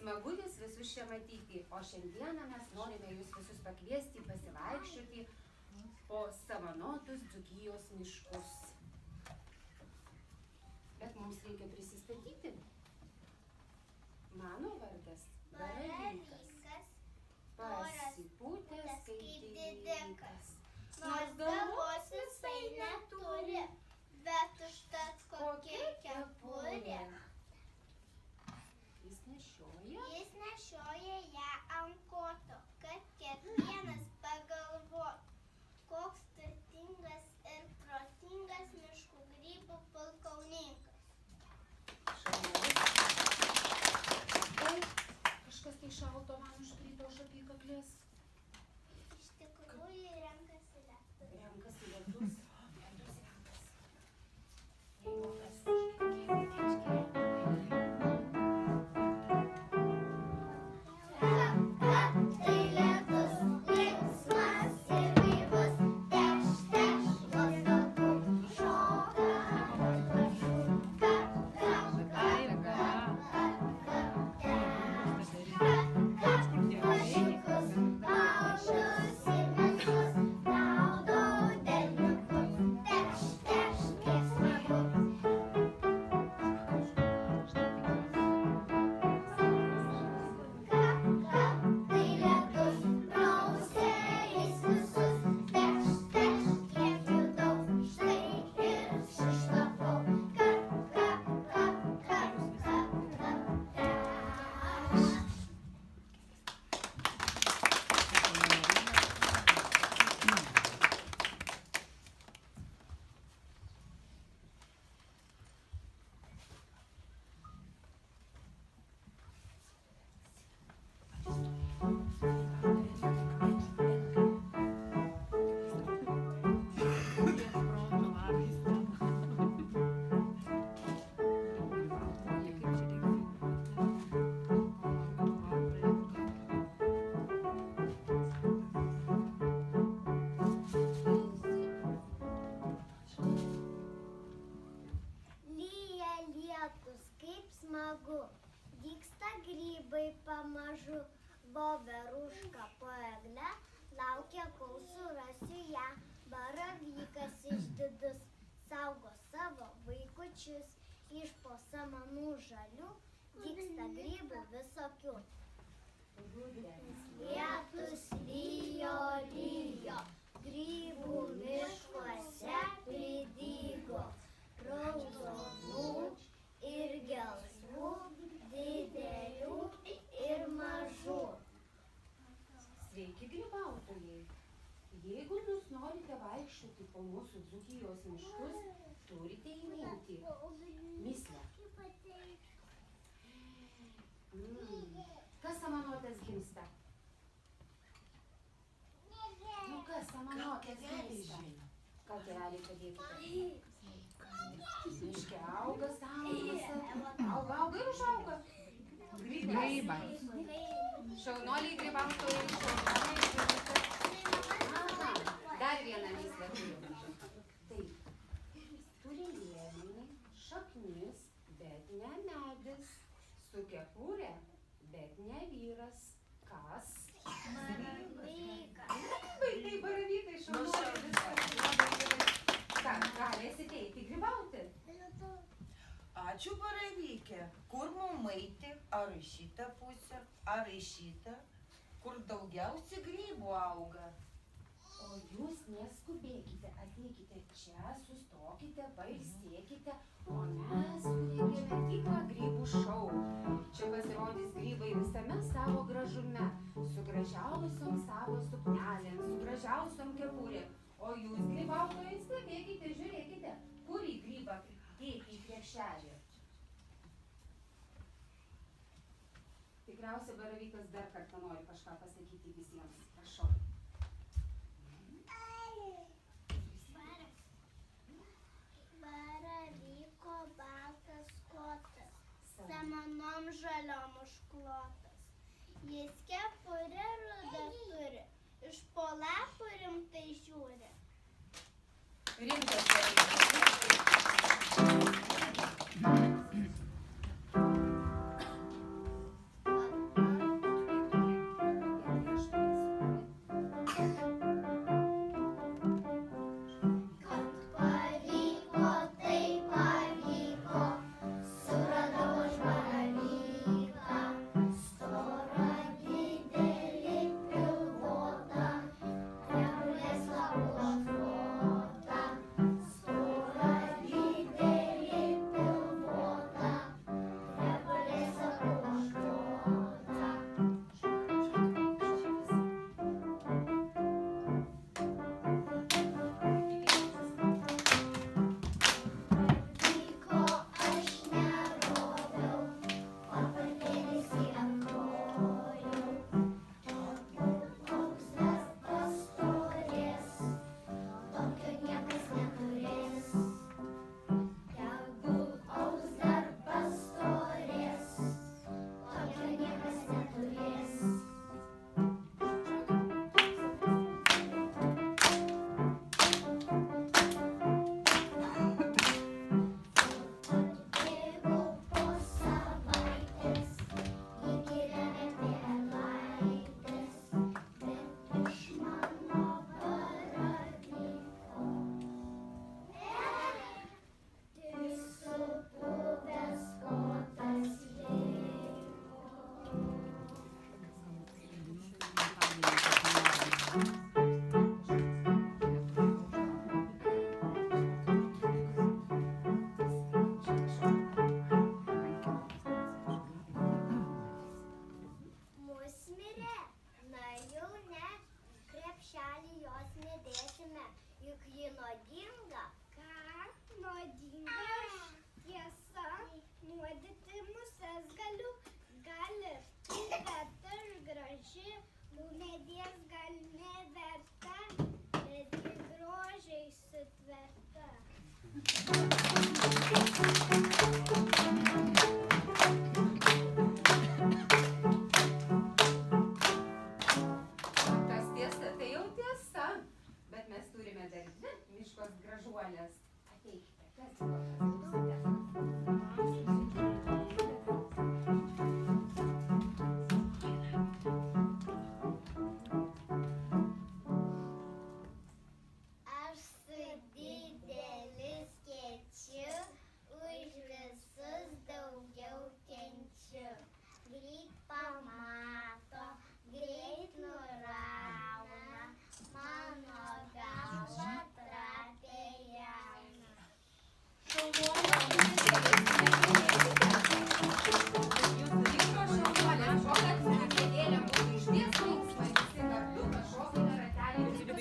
Smagu jūs visus čia matyti, o šiandieną mes norime jūs visus pakviesti pasivaikščioti po savanotus Dzūkijos miškus. Bet mums reikia prisistatyti. Mano vardas Baravykas, pasipūtęs kaip didikas. Nors galvos visai neturi, bet užtat kokia kepurė. Jis nešioja ją ant koto, kad kiekvienas pagalvotų, koks turtingas ir protingas miškų grybų pulkauninkas. Kažkas tai šalto man užkrito už apykaklės. Iš tikrųjų renkasi lietus. Renkasi lietus. Dygsta grybai pamažu, voveruška po egle, laukia, kol surasiu ją. Baravykas išdidus saugo savo vaikučius, iš po samanų žalių dygsta grybų visokių. Lietus lijo, grybų miškuose pridygo, raudonų ir gelsvų, didelių ir mažų. Sveiki, grybautojai! Jeigu jūs norite vaikščioti po mūsų Dzūkijos miškus, turite įminti mįslę. Kas samanotas gimsta? Nu kas samanotas gimsta? Gal tėveliai padėkite? Miške auga samanose. Auga ir užauga. Grybas. Šaunoliai grybautojai. Dar vieną mįslę turiu. Taip. Turi liemenį, šaknis, bet ne medis. Su kepurė, bet ne vyras. Kas? Baravykas. Vaikai baravykai, šaunoliai. Ką, galėsite eiti grybauti? Ačiū, baravykė. Kur mum eiti? Ar į šitą pusę, ar į šitą? Kur daugiausiai grybų auga? O jūs neskubėkite, ateikite čia, sustokite, pailsėkite, o mes surengėme tikrą grybų šou. Čia pasirodys grybai visame savo gražume, su gražiausiom savo suknelėm, su gražiausiom kepurėm. O jūs, grybautojai, stebėkite, žiūrėkite, kurį grybą dėti į krepšelį. Tikriausiai baravykas dar kartą nori kažką pasakyti visiems. Prašau. Baravyko baltas kotas, samanom žaliom užklotas. Jis kepurę rudą turi, iš po lapų rimtai žiūri. Rimtas baravykas. nuodinga? Ką nuodinga? Tiesa, nuodyti muses galiu, gali, bet aš graži, ūmėdės gal neverta, bet grožiai sutverta. Tas tiesa, tai jau tiesa. Bet mes turime dar dvi miškos gražuolės. Ateikite, kas buvo Aš su didelis skėčiu, už visus daugiau kenčiu. Greit pamato, greit nurauna, mano galva trapiai jauna. Jūsų tikros šaunuolės šokat, kėdėlė būtų išties linksma, visi kartu pašokime ratelį ir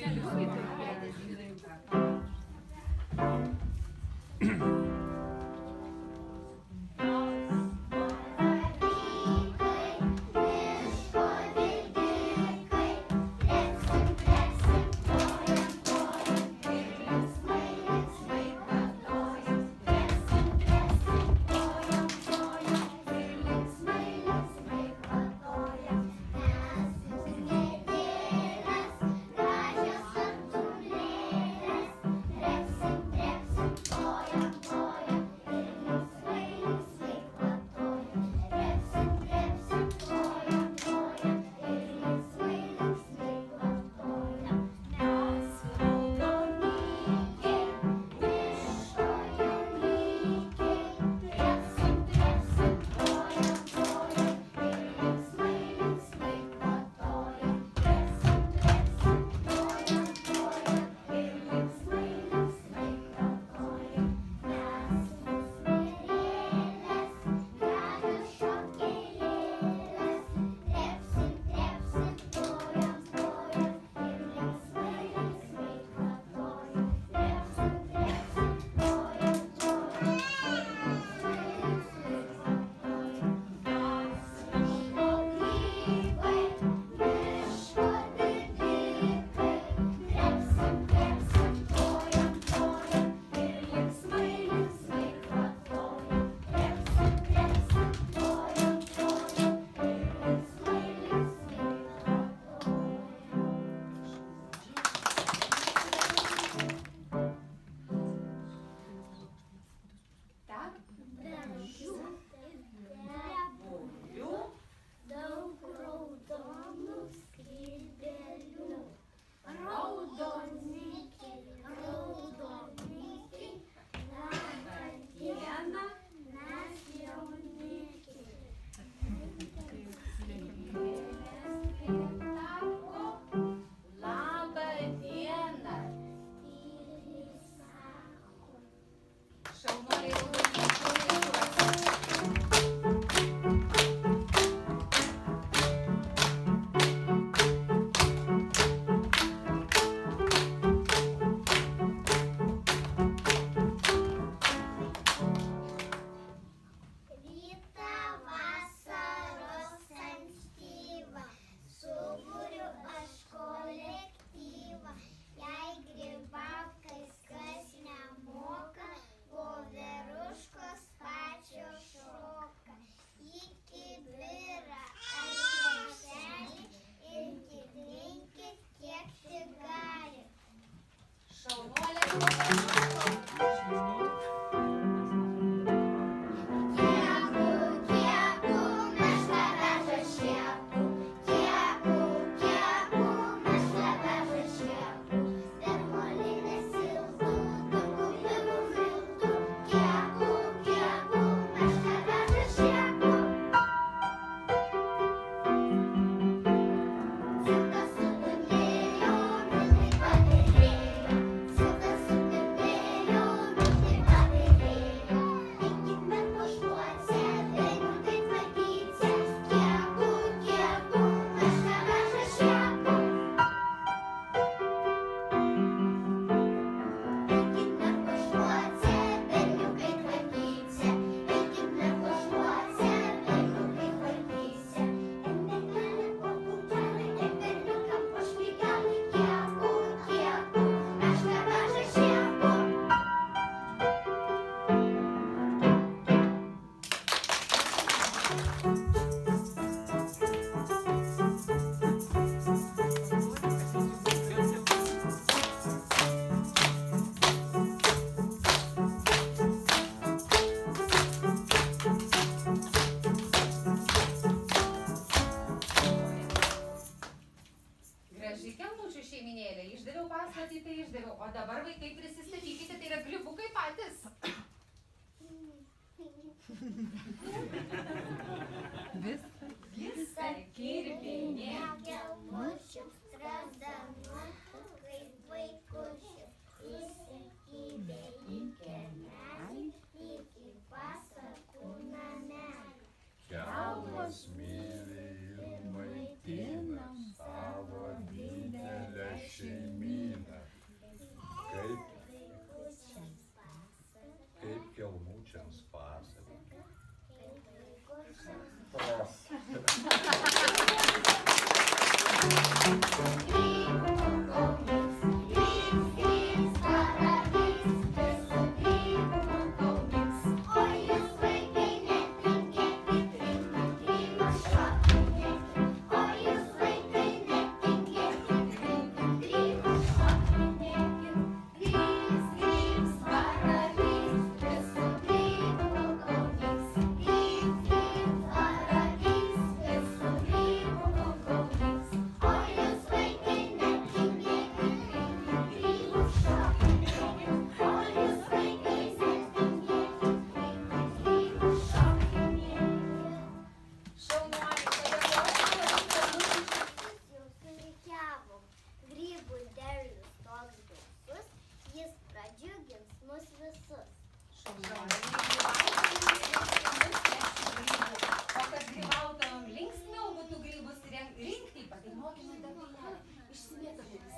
Suka dabar vaikai prisistatykite, tai yra grybukai patys. Visą kirpinė. Gelmučių, stradanuotų, kaip vaikučių. Įsikibę į kiemelį, iki pasakų namelį. Kelmas myli ir maitina savo didelę šeimyną. Kaip kelmučiams pasaka. O kad grybautojom linksmiau būtų grybus rinkti, padainuokime dabar. Išsimėtokime.